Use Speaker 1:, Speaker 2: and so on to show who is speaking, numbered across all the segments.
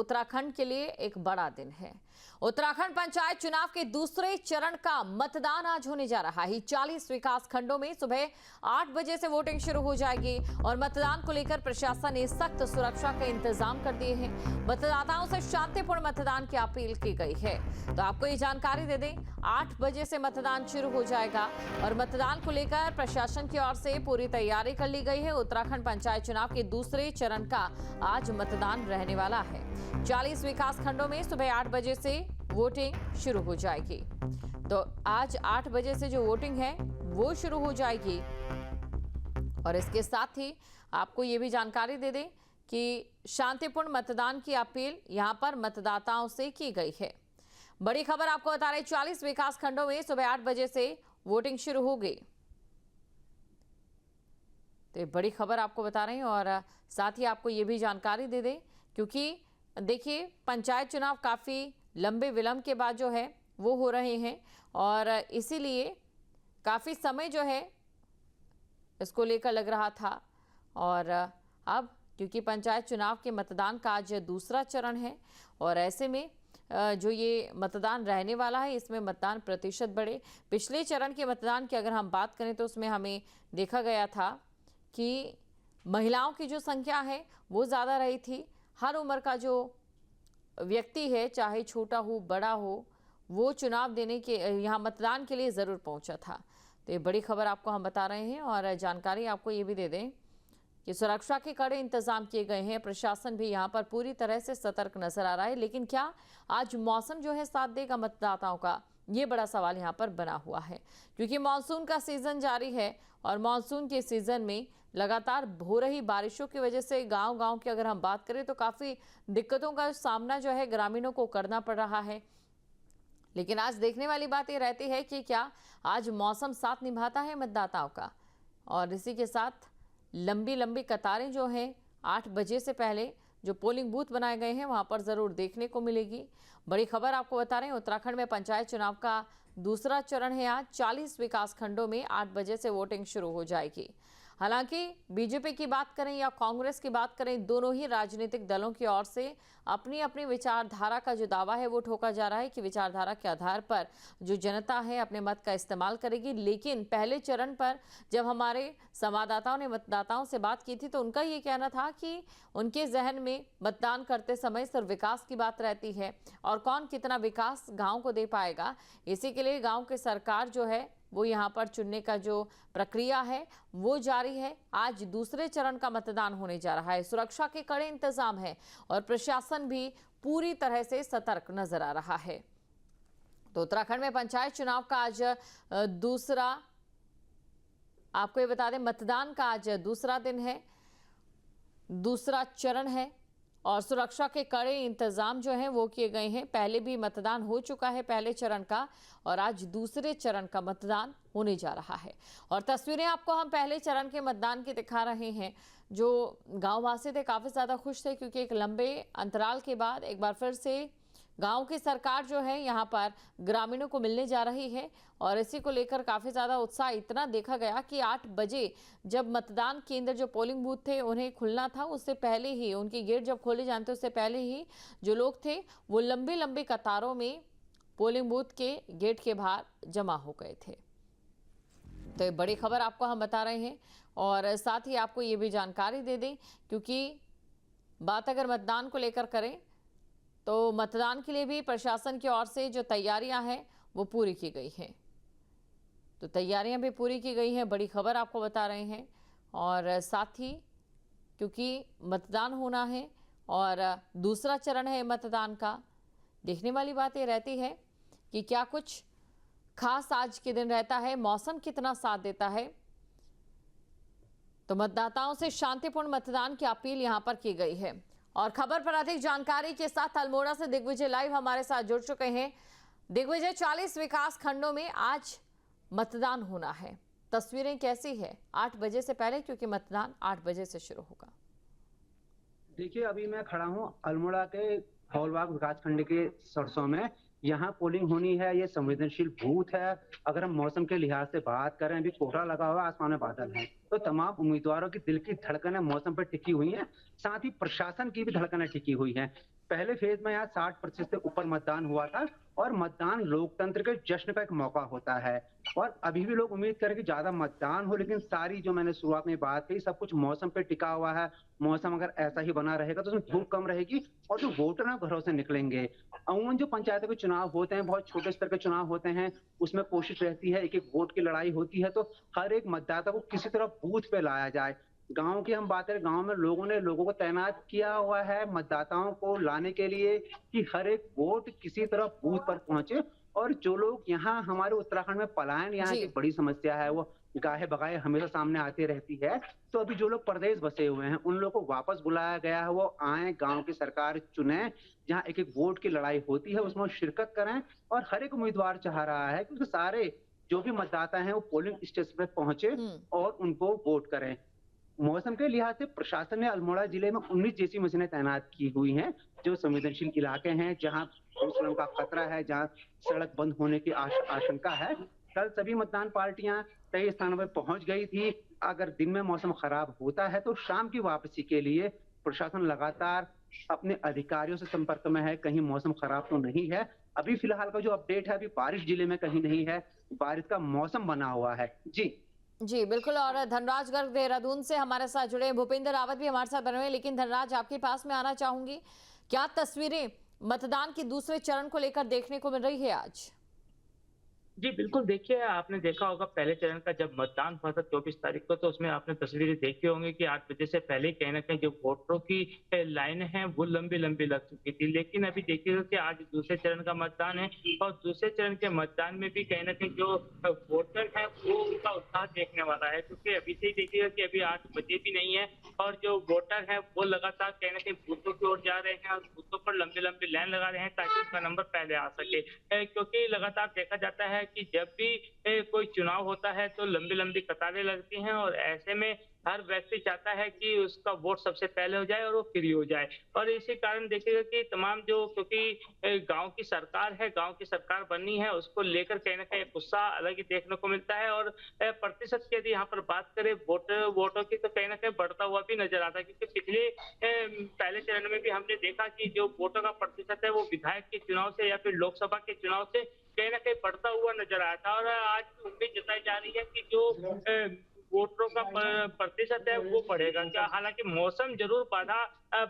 Speaker 1: उत्तराखंड के लिए एक बड़ा दिन है। उत्तराखंड पंचायत चुनाव के दूसरे चरण का मतदान आज होने जा रहा है। 40 विकास खंडों में सुबह 8 बजे से वोटिंग शुरू हो जाएगी और मतदान को लेकर प्रशासन ने सख्त सुरक्षा के इंतजाम कर दिए हैं। मतदाताओं से शांतिपूर्ण मतदान की अपील की गई है। तो आपको ये जानकारी दे दें, 8 बजे से मतदान शुरू हो जाएगा और मतदान को लेकर प्रशासन की ओर से पूरी तैयारी कर ली गई है। उत्तराखंड पंचायत चुनाव के दूसरे चरण का आज मतदान रहने वाला है। 40 विकास खंडों में सुबह 8 बजे से वोटिंग शुरू हो जाएगी। तो आज 8 बजे से जो वोटिंग है वो शुरू हो जाएगी। और इसके साथ ही आपको ये भी जानकारी दे दें कि शांतिपूर्ण मतदान की अपील यहां पर मतदाताओं से की गई है। बड़ी खबर आपको बता रहे, 40 विकास खंडों में सुबह 8 बजे से वोटिंग शुरू होगी। तो ये बड़ी खबर आपको बता रहे हैं और साथ ही आपको ये भी जानकारी दे दें, क्योंकि देखिए पंचायत चुनाव काफ़ी लंबे विलंब के बाद जो है वो हो रहे हैं और इसीलिए काफ़ी समय जो है इसको लेकर लग रहा था। और अब क्योंकि पंचायत चुनाव के मतदान का आज दूसरा चरण है और ऐसे में जो ये मतदान रहने वाला है इसमें मतदान प्रतिशत बढ़े। पिछले चरण के मतदान की अगर हम बात करें तो उसमें हमें देखा गया था कि महिलाओं की जो संख्या है वो ज़्यादा रही थी। हर उम्र का जो व्यक्ति है, चाहे छोटा हो बड़ा हो, वो चुनाव देने के यहाँ मतदान के लिए ज़रूर पहुँचा था। तो ये बड़ी खबर आपको हम बता रहे हैं और जानकारी आपको ये भी दे दें कि सुरक्षा के कड़े इंतजाम किए गए हैं। प्रशासन भी यहाँ पर पूरी तरह से सतर्क नजर आ रहा है। लेकिन क्या आज मौसम जो है साथ देगा मतदाताओं का, ये बड़ा सवाल यहाँ पर बना हुआ है, क्योंकि मानसून का सीजन जारी है और मानसून के सीजन में लगातार हो रही बारिशों की वजह से गांव-गांव की अगर हम बात करें तो काफ़ी दिक्कतों का सामना जो है ग्रामीणों को करना पड़ रहा है। लेकिन आज देखने वाली बात ये रहती है कि क्या आज मौसम साथ निभाता है मतदाताओं का। और इसी के साथ लंबी लंबी कतारें जो हैं 8 बजे से पहले जो पोलिंग बूथ बनाए गए हैं वहां पर जरूर देखने को मिलेगी। बड़ी खबर आपको बता रहे हैं, उत्तराखंड में पंचायत चुनाव का दूसरा चरण है। आज 40 विकास खंडों में 8 बजे से वोटिंग शुरू हो जाएगी। हालांकि बीजेपी की बात करें या कांग्रेस की बात करें, दोनों ही राजनीतिक दलों की ओर से अपनी अपनी विचारधारा का जो दावा है वो ठोका जा रहा है कि विचारधारा के आधार पर जो जनता है अपने मत का इस्तेमाल करेगी। लेकिन पहले चरण पर जब हमारे संवाददाताओं ने मतदाताओं से बात की थी तो उनका ये कहना था कि उनके जहन में मतदान करते समय सिर्फ विकास की बात रहती है और कौन कितना विकास गाँव को दे पाएगा। इसी के लिए गाँव की सरकार जो है वो यहाँ पर चुनने का जो प्रक्रिया है वो जारी है। आज दूसरे चरण का मतदान होने जा रहा है। सुरक्षा के कड़े इंतजाम है और प्रशासन भी पूरी तरह से सतर्क नजर आ रहा है। तो उत्तराखंड में पंचायत चुनाव का आज दूसरा, आपको ये बता दें, मतदान का आज दूसरा दिन है, दूसरा चरण है और सुरक्षा के कड़े इंतजाम जो हैं वो किए गए हैं। पहले भी मतदान हो चुका है पहले चरण का और आज दूसरे चरण का मतदान होने जा रहा है। और तस्वीरें आपको हम पहले चरण के मतदान की दिखा रहे हैं। जो गांववासी थे काफ़ी ज़्यादा खुश थे, क्योंकि एक लंबे अंतराल के बाद एक बार फिर से गांव की सरकार जो है यहाँ पर ग्रामीणों को मिलने जा रही है और इसी को लेकर काफ़ी ज़्यादा उत्साह इतना देखा गया कि 8 बजे जब मतदान केंद्र जो पोलिंग बूथ थे उन्हें खुलना था, उससे पहले ही उनके गेट जब खोले जाते उससे पहले ही जो लोग थे वो लंबी लंबी कतारों में पोलिंग बूथ के गेट के बाहर जमा हो गए थे। तो ये बड़ी खबर आपको हम बता रहे हैं और साथ ही आपको ये भी जानकारी दे दें, क्योंकि बात अगर मतदान को लेकर करें तो मतदान के लिए भी प्रशासन की ओर से जो तैयारियां हैं वो पूरी की गई हैं। तो तैयारियां भी पूरी की गई हैं, बड़ी खबर आपको बता रहे हैं। और साथ ही क्योंकि मतदान होना है और दूसरा चरण है मतदान का, देखने वाली बात ये रहती है कि क्या कुछ खास आज के दिन रहता है, मौसम कितना साथ देता है। तो मतदाताओं से शांतिपूर्ण मतदान की अपील यहां पर की गई है। और खबर पर अधिक जानकारी के साथ अल्मोड़ा से दिग्विजय लाइव हमारे साथ जुड़ चुके हैं। दिग्विजय, 40 विकास खंडों में आज मतदान होना है, तस्वीरें कैसी है 8 बजे से पहले, क्योंकि मतदान 8 बजे से शुरू होगा।
Speaker 2: देखिए, अभी मैं खड़ा हूं अल्मोड़ा के हौलबाग विकास खंड के सरसों में। यहाँ पोलिंग होनी है, ये संवेदनशील बूथ है। अगर हम मौसम के लिहाज से बात करें, अभी कोहरा लगा हुआ, आसमान में बादल है, तो तमाम उम्मीदवारों की दिल की धड़कनें मौसम पर टिकी हुई हैं, साथ ही प्रशासन की भी धड़कनें टिकी हुई हैं। पहले फेज में यहाँ 60% से ऊपर मतदान हुआ था और मतदान लोकतंत्र के जश्न का एक मौका होता है और अभी भी लोग उम्मीद करें कि ज्यादा मतदान हो, लेकिन सारी जो मैंने शुरुआत में बात कही सब कुछ मौसम पे टिका हुआ है। मौसम अगर ऐसा ही बना रहेगा तो उसमें धूप कम रहेगी और जो वोटर हैं घरों से निकलेंगे। अमूमन जो पंचायतों के चुनाव होते हैं बहुत छोटे स्तर के चुनाव होते हैं, उसमें कोशिश रहती है एक एक वोट की लड़ाई होती है, तो हर एक मतदाता को किसी तरह बूथ पे लाया जाए। गांव की हम बात करें, गांव में लोगों को तैनात किया हुआ है मतदाताओं को लाने के लिए कि हर एक वोट किसी तरह बूथ पर पहुंचे। और जो लोग यहाँ हमारे उत्तराखंड में पलायन यहाँ की
Speaker 1: जी।
Speaker 2: बड़ी समस्या है, वो गाहे बगाए हमेशा सामने आती रहती है। तो अभी जो लोग परदेश बसे हुए हैं उन लोगों को वापस बुलाया गया है, वो आए, गांव की सरकार चुने, जहाँ एक एक वोट की लड़ाई होती है उसमें शिरकत करें। और हर एक उम्मीदवार चाह रहा है कि उसके सारे जो भी मतदाता हैं वो पोलिंग स्टेशन पे पहुंचे
Speaker 1: हम्म।
Speaker 2: और उनको वोट करें। मौसम के लिहाज से प्रशासन ने अल्मोड़ा जिले में 19 जैसी मशीनें तैनात की हुई हैं, जो संवेदनशील इलाके हैं, जहां भूस्खलन का खतरा है, जहां सड़क बंद होने की आशंका है। कल सभी मतदान पार्टियां कई स्थानों पर पहुंच गई थी। अगर दिन में मौसम खराब होता है तो शाम की वापसी के लिए प्रशासन लगातार अपने अधिकारियों से संपर्क में है, कहीं मौसम खराब तो नहीं है। अभी फिलहाल का जो अपडेट है, अभी बारिश जिले में कहीं नहीं है, बारिश का मौसम बना हुआ है। जी
Speaker 1: जी बिल्कुल। और धनराज गर्ग देहरादून से हमारे साथ जुड़े हैं, भूपेंद्र रावत भी हमारे साथ बने हुए हैं। लेकिन धनराज, आपके पास में आना चाहूंगी, क्या तस्वीरें मतदान के दूसरे चरण को लेकर देखने को मिल रही है आज?
Speaker 3: जी, बिल्कुल। देखिए, आपने देखा होगा पहले चरण का जब मतदान हुआ था 24 तारीख को, तो उसमें आपने तस्वीरें देखी होंगी कि 8 बजे से पहले ही कहीं न कहीं जो वोटरों की लाइनें हैं, वो लंबी-लंबी लग चुकी थी। लेकिन अभी देखिएगा कि आज दूसरे चरण का मतदान है और दूसरे चरण के मतदान में भी कहीं न कहीं जो वोटर हैं, वो उनका उत्साह देखने वाला है। क्योंकि अभी से ही देखिएगा कि अभी 8 बजे भी नहीं है और जो वोटर हैं, वो लगातार कहीं न कहीं बूथों की ओर जा रहे हैं और बूथों पर लंबी-लंबी लाइन लगा रहे हैं ताकि उनका नंबर पहले आ सके। क्योंकि लगातार देखा जाता है कि जब भी कोई चुनाव होता है तो लंबी-लंबी कतारें लगती हैं और ऐसे में हर व्यक्ति चाहता है कि उसका वोट सबसे पहले हो जाए और वो फ्री हो जाए। और इसी कारण देखिएगा कि तमाम जो, क्योंकि गाँव की सरकार है, गाँव की सरकार बननी है, उसको लेकर कहीं न कहीं उत्साह अलग ही देखने को मिलता है। और प्रतिशत की यदि यहाँ पर बात करें वोटों की, तो कहीं न कहीं बढ़ता हुआ भी नज़र आता है। क्योंकि पिछले पहले चरण में भी हमने देखा कि जो वोटों का प्रतिशत है वो विधायक के चुनाव से या फिर लोकसभा के चुनाव से कहीं न कहीं बढ़ता हुआ नज़र आया था। और आज उम्मीद जताई जा रही है कि जो वोटरों का प्रतिशत है वो बढ़ेगा। क्या हालाँकि मौसम ज़रूर बाधा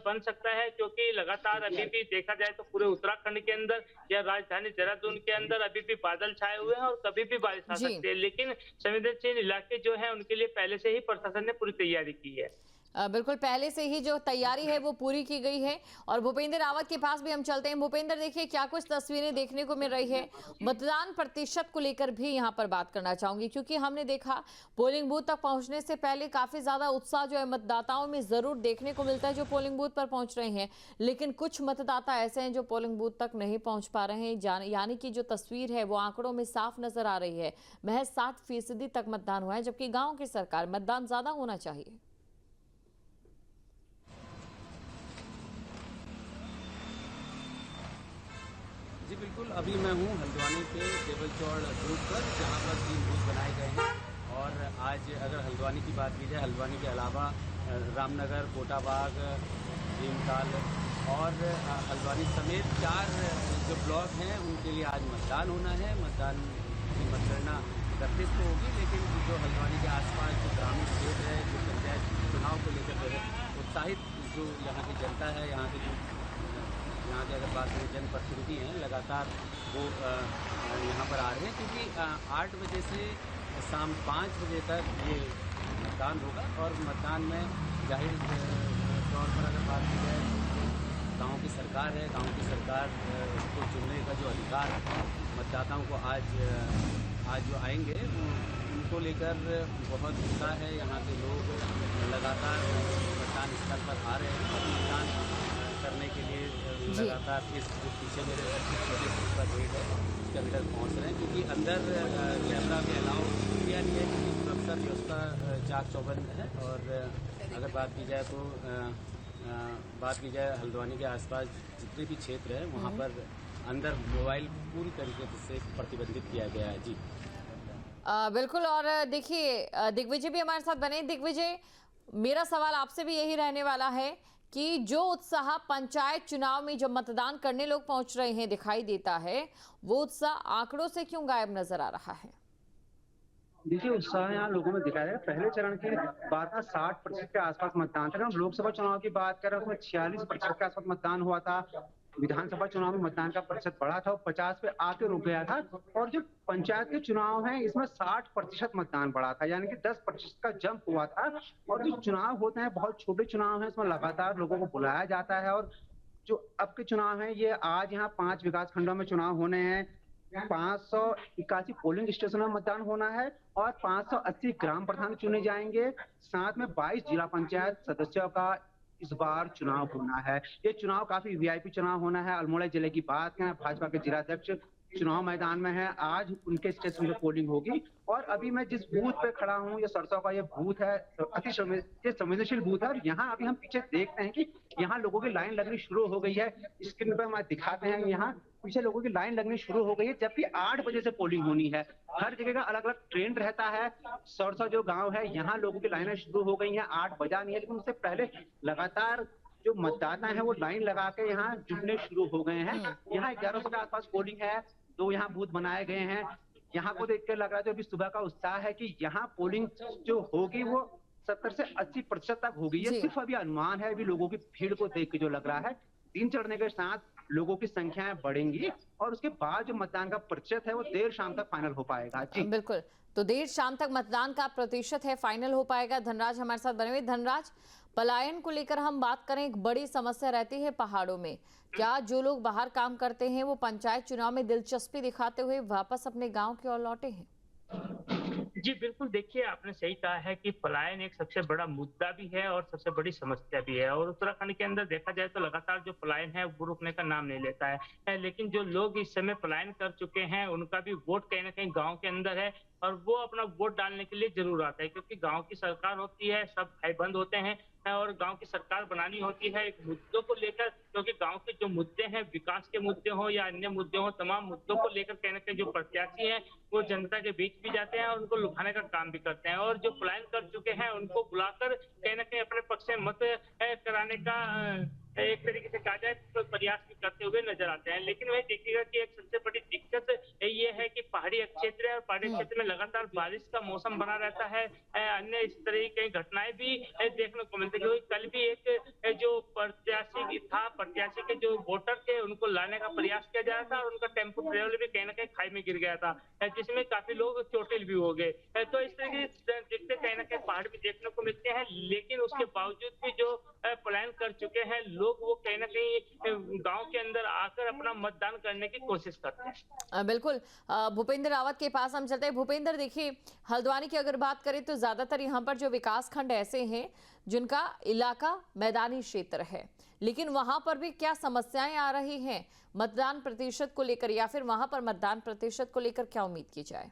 Speaker 3: बन सकता है, क्योंकि लगातार अभी भी देखा जाए तो पूरे उत्तराखंड के अंदर या राजधानी देहरादून के अंदर अभी भी बादल छाए हुए हैं और कभी भी बारिश आ सकती है। लेकिन संवेदनशील इलाके जो हैं उनके लिए पहले से ही प्रशासन ने पूरी तैयारी की है।
Speaker 1: बिल्कुल, पहले से ही जो तैयारी है वो पूरी की गई है। और भूपेंद्र रावत के पास भी हम चलते हैं। भूपेंद्र, देखिए क्या कुछ तस्वीरें देखने को मिल रही है। मतदान प्रतिशत को लेकर भी यहाँ पर बात करना चाहूंगी, क्योंकि हमने देखा पोलिंग बूथ तक पहुंचने से पहले काफी ज्यादा उत्साह जो है मतदाताओं में जरूर देखने को मिलता है जो पोलिंग बूथ पर पहुंच रहे हैं। लेकिन कुछ मतदाता ऐसे हैं जो पोलिंग बूथ तक नहीं पहुंच पा रहे हैं, यानी कि जो तस्वीर है वो आंकड़ों में साफ नजर आ रही है। महज 7% तक मतदान हुआ है, जबकि गाँव की सरकार मतदान ज्यादा होना चाहिए।
Speaker 4: जी बिल्कुल, अभी मैं हूँ हल्द्वानी के टेबल चौड़ ग्रुप पर, जहाँ पर 3 बूथ बनाए गए हैं। और आज अगर हल्द्वानी की बात की जाए, हल्द्वानी के अलावा रामनगर, कोटाबाग, भीमताल और हल्द्वानी समेत 4 जो ब्लॉक हैं उनके लिए आज मतदान होना है। मतदान की मतगणना 31 को होगी, लेकिन जो हल्द्वानी के आसपास जो ग्रामीण क्षेत्र है, जो पंचायत चुनाव को लेकर उत्साहित जो यहाँ की जनता है, यहाँ की अगर बात करें जनप्रतिनिधि हैं, लगातार वो यहाँ पर आ रहे हैं। क्योंकि 8 बजे से शाम 5 बजे तक ये मतदान होगा। और मतदान में जाहिर तौर पर अगर बात की जाए, गांव की सरकार है, गांव की सरकार को चुनने का जो अधिकार मतदाताओं को आज जो आएंगे उनको लेकर बहुत उत्साह है। यहाँ के लोग लगातार मतदान स्थल पर आ रहे हैं और मतदान करने के लिए लगातार इस पीछे मेरे छोटे का गेट है उसके अंदर पहुँच रहे हैं। क्योंकि अंदर कैमरा में अलाउ किया नहीं है, क्योंकि सुरक्षा व्यवस्था चाक चौबंद है। और अगर बात की जाए तो हल्द्वानी के आसपास जितने भी क्षेत्र हैं वहाँ पर अंदर मोबाइल पूरी तरीके से प्रतिबंधित किया गया है। जी।
Speaker 1: बिल्कुल। और देखिए दिग्विजय भी हमारे साथ बने। दिग्विजय, मेरा सवाल आपसे भी यही रहने वाला है कि जो उत्साह पंचायत चुनाव में जब मतदान करने लोग पहुंच रहे हैं दिखाई देता है, वो उत्साह आंकड़ों से क्यों गायब नजर आ रहा है?
Speaker 2: देखिए उत्साह यहाँ लोगों में दिखाया है। पहले चरण के बाद का 60% के आसपास मतदान था। अगर हम लोकसभा चुनाव की बात करें उसमें 46% के आसपास मतदान हुआ था। विधानसभा चुनाव में मतदान का प्रतिशत बढ़ा था और 50 पे आके रुक गया था। और जो पंचायत के चुनाव हैं इसमें 60% मतदान बढ़ा था, यानी कि 10% का जंप हुआ था। और जो चुनाव होते हैं बहुत छोटे चुनाव हैं, इसमें लगातार लोगों को बुलाया जाता है। और जो अब के चुनाव हैं ये आज यहाँ 5 विकास खंडों में चुनाव होने हैं। 581 पोलिंग स्टेशनों में मतदान होना है और 580 ग्राम प्रधान चुने जाएंगे। साथ में 22 जिला पंचायत सदस्यों का इस बार चुनाव होना है। ये चुनाव काफी वीआईपी चुनाव होना है। अल्मोड़ा जिले की बात करें, भाजपा के जिलाध्यक्ष चुनाव मैदान में है। आज उनके स्टेशन पे पोलिंग होगी। और अभी मैं जिस बूथ पे खड़ा हूँ, ये सरसों का ये बूथ है, ये संवेदनशील बूथ है। और यहाँ अभी हम पीछे देखते हैं कि यहाँ लोगों की लाइन लगनी शुरू हो गई है। स्क्रीन पर हम दिखाते हैं, यहाँ पीछे लोगों की लाइन लगनी शुरू हो गई है, जबकि 8 बजे से पोलिंग होनी है। हर जगह का अलग अलग ट्रेंड रहता है। सरसों जो गाँव है यहाँ लोगों की लाइनें शुरू हो गई हैं। 8 बजा नहीं है, लेकिन उससे पहले लगातार जो मतदाता है वो लाइन लगा के यहाँ जुटने शुरू हो गए हैं। यहाँ 1100 के आसपास पोलिंग है। 2 यहाँ बूथ बनाए गए हैं। यहाँ को देख कर लग रहा है जो अभी सुबह का उत्साह है कि यहाँ पोलिंग जो होगी वो 70 से 80% तक होगी। ये सिर्फ अभी अनुमान है, अभी लोगों की भीड़ को देख के जो लग रहा है। दिन चढ़ने के साथ लोगों की संख्याएं बढ़ेंगी और उसके बाद जो मतदान का प्रतिशत है वो देर शाम तक फाइनल हो पाएगा। जी
Speaker 1: बिल्कुल, तो देर शाम तक मतदान का प्रतिशत है फाइनल हो पाएगा। धनराज हमारे साथ बने हुए। धनराज, पलायन को लेकर हम बात करें, एक बड़ी समस्या रहती है पहाड़ों में। क्या जो लोग बाहर काम करते हैं वो पंचायत चुनाव में दिलचस्पी दिखाते हुए वापस अपने गांव की ओर लौटे हैं?
Speaker 3: जी बिल्कुल, देखिए आपने सही कहा है कि पलायन एक सबसे बड़ा मुद्दा भी है और सबसे बड़ी समस्या भी है। और उत्तराखंड के अंदर देखा जाए तो लगातार जो पलायन है वो रुकने का नाम नहीं लेता है। लेकिन जो लोग इस समय पलायन कर चुके हैं उनका भी वोट कहीं ना कहीं गांव के अंदर है और वो अपना वोट डालने के लिए जरूर आता है, क्योंकि गांव की सरकार होती है, सब भाई बंद होते हैं और गांव की सरकार बनानी होती है एक मुद्दों को लेकर। क्योंकि गांव के जो मुद्दे हैं, विकास के मुद्दे हो या अन्य मुद्दे हो, तमाम मुद्दों को लेकर कहीं ना कहीं जो प्रत्याशी हैं वो जनता के बीच भी जाते हैं और उनको लुभाने का काम भी करते हैं। और जो पलायन कर चुके हैं उनको बुलाकर कहीं ना कहीं अपने पक्ष में मत कराने का एक तरीके से कहा जाए तो प्रयास भी करते हुए नजर आते हैं। लेकिन वही देखिएगा कि एक सबसे बड़ी दिक्कत ये है कि पहाड़ी क्षेत्र है और पहाड़ी क्षेत्र में लगातार बारिश का मौसम बना रहता है। अन्य इस तरह की कई घटनाएं भी देखने को मिलती है। कल भी एक जो प्रत्याशी के जो वोटर थे उनको लाने का प्रयास किया जा रहा था और उनका टेम्पो ट्रेवलर भी कहीं ना कहीं खाई में गिर गया था, जिसमें काफी लोग चोटिल भी हो गए। तो इस तरह के दिक्कतें कहीं ना कहीं पहाड़ में देखने को मिलते हैं। लेकिन उसके बावजूद भी जो पलायन कर चुके हैं लोग, वो कहीं ना कहीं गांव के अंदर आकर अपना मतदान करने की कोशिश करते हैं।
Speaker 1: बिल्कुल, भूपेंद्र रावत के पास हम चलते हैं। भूपेंद्र, देखिए हल्द्वानी की अगर बात करें तो ज्यादातर यहाँ पर जो विकास खंड ऐसे हैं जिनका इलाका मैदानी क्षेत्र है, लेकिन वहां पर भी क्या समस्याएं आ रही हैं मतदान प्रतिशत को लेकर, या फिर वहां पर मतदान प्रतिशत को लेकर क्या उम्मीद की जाए?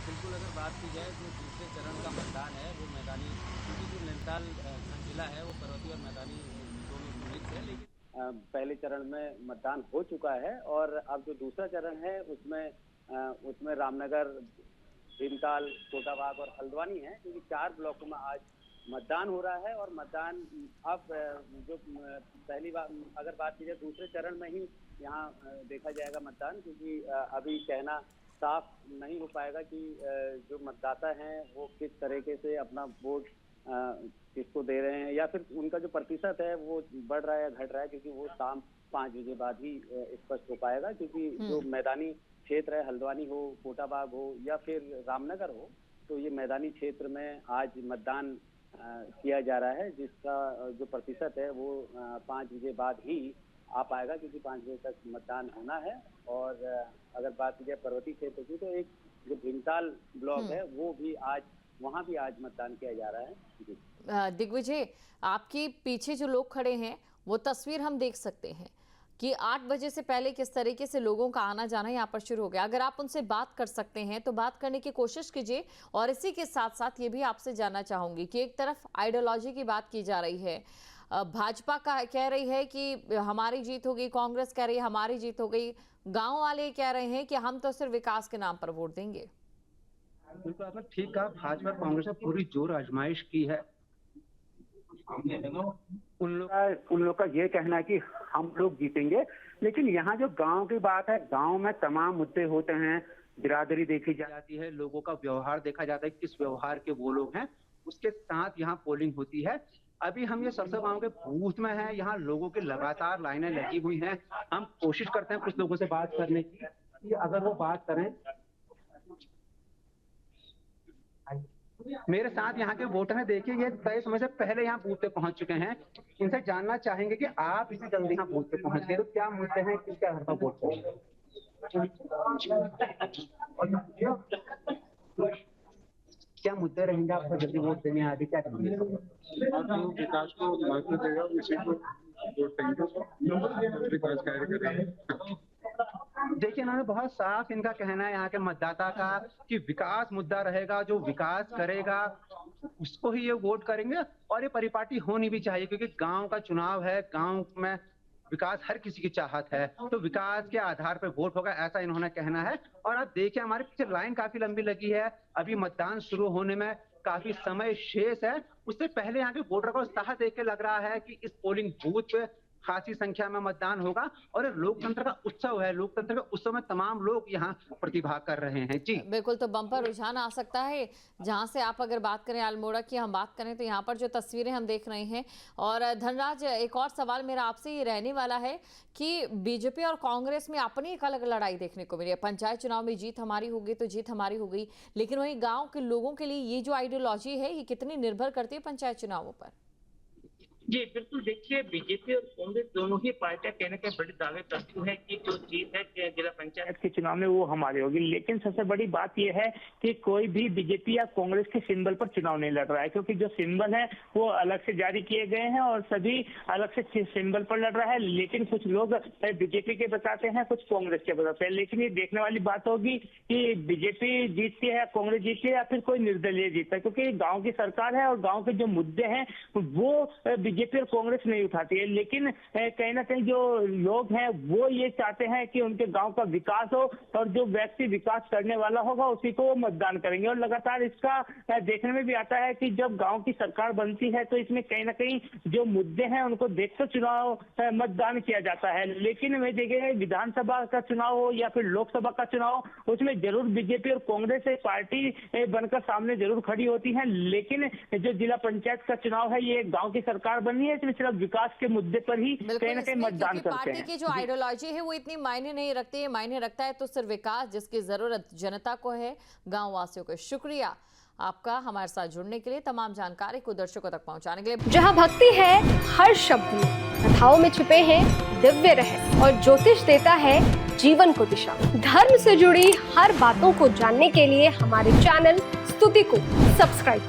Speaker 4: बिल्कुल, अगर बात की जाए जो दूसरे चरण का मतदान है वो मैदानी, क्योंकि जो नैनीताल जिला है वो पर्वतीय और मैदानी दोनों मिक्स है। लेकिन
Speaker 5: पहले चरण में मतदान हो चुका है और अब जो दूसरा चरण है उसमें रामनगर, भीमताल, कोटाबाग और हल्द्वानी है, क्योंकि 4 ब्लॉकों में आज मतदान हो रहा है। और मतदान अब जो पहली बार अगर बात की जाए दूसरे चरण में ही यहाँ देखा जाएगा मतदान, क्योंकि अभी कहना साफ नहीं हो पाएगा कि जो मतदाता हैं वो किस तरीके से अपना वोट किसको दे रहे हैं, या फिर उनका जो प्रतिशत है वो बढ़ रहा है या घट रहा है, क्योंकि वो शाम 5 बजे बाद ही स्पष्ट हो पाएगा। क्योंकि जो मैदानी क्षेत्र है, हल्द्वानी हो, कोटाबाग हो या फिर रामनगर हो, तो ये मैदानी क्षेत्र में आज मतदान किया जा रहा है, जिसका जो प्रतिशत है वो 5 बजे बाद ही आ पाएगा, क्योंकि 5 बजे तक मतदान होना है। और अगर बात की जाए पर्वतीय क्षेत्र की, तो एक जो भीमताल ब्लॉक है वो भी वहाँ भी आज मतदान किया जा रहा है। जी
Speaker 1: दिग्विजय, आपके पीछे जो लोग खड़े हैं वो तस्वीर हम देख सकते हैं कि 8 बजे से पहले किस तरीके से लोगों का आना जाना यहाँ पर शुरू हो गया। अगर आप उनसे बात कर सकते हैं तो बात करने की कोशिश कीजिए। और इसी के साथ साथ ये भी आपसे जानना चाहूंगी कि एक तरफ आइडियोलॉजी की बात की जा रही है, भाजपा का कह रही है कि हमारी जीत होगी, कांग्रेस कह रही है हमारी जीत हो गई, गांव वाले कह रहे हैं कि हम तो सिर्फ विकास के नाम पर वोट देंगे।
Speaker 2: बिल्कुल आपने ठीक कहा, भाजपा और कांग्रेस ने पूरी जोर आजमाइश की है। उन लोग का ये कहना है कि हम लोग जीतेंगे, लेकिन यहाँ जो गांव की बात है, गांव में तमाम मुद्दे होते हैं, बिरादरी देखी जाती है, लोगों का व्यवहार देखा जाता है, किस व्यवहार के वो लोग हैं, उसके साथ यहाँ पोलिंग होती है। अभी हम ये सरसों गांव के बूथ में हैं, यहाँ लोगों की लगातार लाइनें लगी हुई हैं। हम कोशिश करते हैं कुछ लोगों से बात करने की, कि अगर वो बात करें। मेरे साथ यहाँ के वोटर हैं, देखिए ये तय समय से पहले यहाँ बूथ पे पहुंच चुके हैं। इनसे जानना चाहेंगे कि आप इतनी जल्दी यहाँ बूथ पे पहुंच गए तो क्या मुद्दे हैं, किसके आधार पर वोट करेंगे? क्या मुद्दे रहेंगे आपको जल्दी वोट देने आगे, क्या करेंगे?
Speaker 6: विकास को महत्व देगा, उसी को वोट देंगे, विकास कार्य करेंगे।
Speaker 2: देखिए इन्होंने बहुत साफ इनका कहना है यहाँ के मतदाता का कि विकास मुद्दा रहेगा, जो विकास करेगा उसको ही ये वोट करेंगे। और ये परिपाटी होनी भी चाहिए, क्योंकि गांव का चुनाव है, गांव में विकास हर किसी की चाहत है, तो विकास के आधार पर वोट होगा, ऐसा इन्होंने कहना है। और आप देखिए हमारे पीछे लाइन काफी लंबी लगी है, अभी मतदान शुरू होने में काफी समय शेष है। उससे पहले यहाँ के वोटर का उत्साह देख के लग रहा है कि इस पोलिंग बूथ पे खासी संख्या में मतदान होगा और लोकतंत्र का उत्सव है। लोकतंत्र के उत्सव में तमाम लोग यहाँ प्रतिभाग कर रहे हैं। जी
Speaker 1: बिल्कुल, तो बम्पर रुझान आ सकता है। जहां से आप अगर बात करें अल्मोड़ा की, हम बात करें तो यहाँ पर जो तस्वीरें हम देख रहे हैं। और धनराज, एक और सवाल मेरा आपसे ये रहने वाला है कि बीजेपी और कांग्रेस में अपनी एक अलग लड़ाई देखने को मिली है। पंचायत चुनाव में जीत हमारी होगी तो जीत हमारी हो गई, लेकिन वहीं गाँव के लोगों के लिए ये जो आइडियोलॉजी है, ये कितनी निर्भर करती है पंचायत चुनावों पर?
Speaker 3: जी बिल्कुल, देखिए बीजेपी और कांग्रेस दोनों ही पार्टियां कहीं ना कहीं बड़े दावे करती है कि जो जीत है जिला पंचायत के चुनाव में वो हमारी होगी। लेकिन सबसे बड़ी बात यह है कि कोई भी बीजेपी या कांग्रेस के सिंबल पर चुनाव नहीं लड़ रहा है, क्योंकि जो सिंबल है वो अलग से जारी किए गए हैं और सभी अलग से सिंबल पर लड़ रहा है। लेकिन कुछ लोग बीजेपी के बताते हैं, कुछ कांग्रेस के बताते हैं। लेकिन ये देखने वाली बात होगी कि बीजेपी जीतती है, कांग्रेस जीतती है या फिर कोई निर्दलीय जीतता है, क्योंकि गाँव की सरकार है और गाँव के जो मुद्दे हैं वो बीजेपी और कांग्रेस नहीं उठाती है। लेकिन कहीं ना कहीं जो लोग हैं वो ये चाहते हैं कि उनके गांव का विकास हो और जो व्यक्ति विकास करने वाला होगा उसी को वो मतदान करेंगे। और लगातार इसका देखने में भी आता है कि जब गांव की सरकार बनती है तो इसमें कहीं ना कहीं जो मुद्दे हैं उनको देखकर चुनाव मतदान किया जाता है। लेकिन वे देखेंगे विधानसभा का चुनाव हो या फिर लोकसभा का चुनाव, उसमें जरूर बीजेपी और कांग्रेस एक पार्टी बनकर सामने जरूर खड़ी होती है। लेकिन जो जिला पंचायत का चुनाव है, ये गाँव की सरकार बनी है, इसमें सिर्फ विकास के मुद्दे पर ही कहीं ना कहीं मतदान करते हैं।
Speaker 1: पार्टी की जो आइडियोलॉजी है वो इतनी मायने नहीं रखती है, मायने रखता है तो सिर्फ विकास, जिसकी जरूरत जनता को है, गांव वासियों को। शुक्रिया आपका हमारे साथ जुड़ने के लिए, तमाम जानकारी को दर्शकों तक पहुंचाने के लिए।
Speaker 7: जहां भक्ति है हर शब्द में, कथाओं में छिपे हैं दिव्य रहस्य और ज्योतिष देता है जीवन को दिशा। धर्म से जुड़ी हर बातों को जानने के लिए हमारे चैनल स्तुति को सब्सक्राइब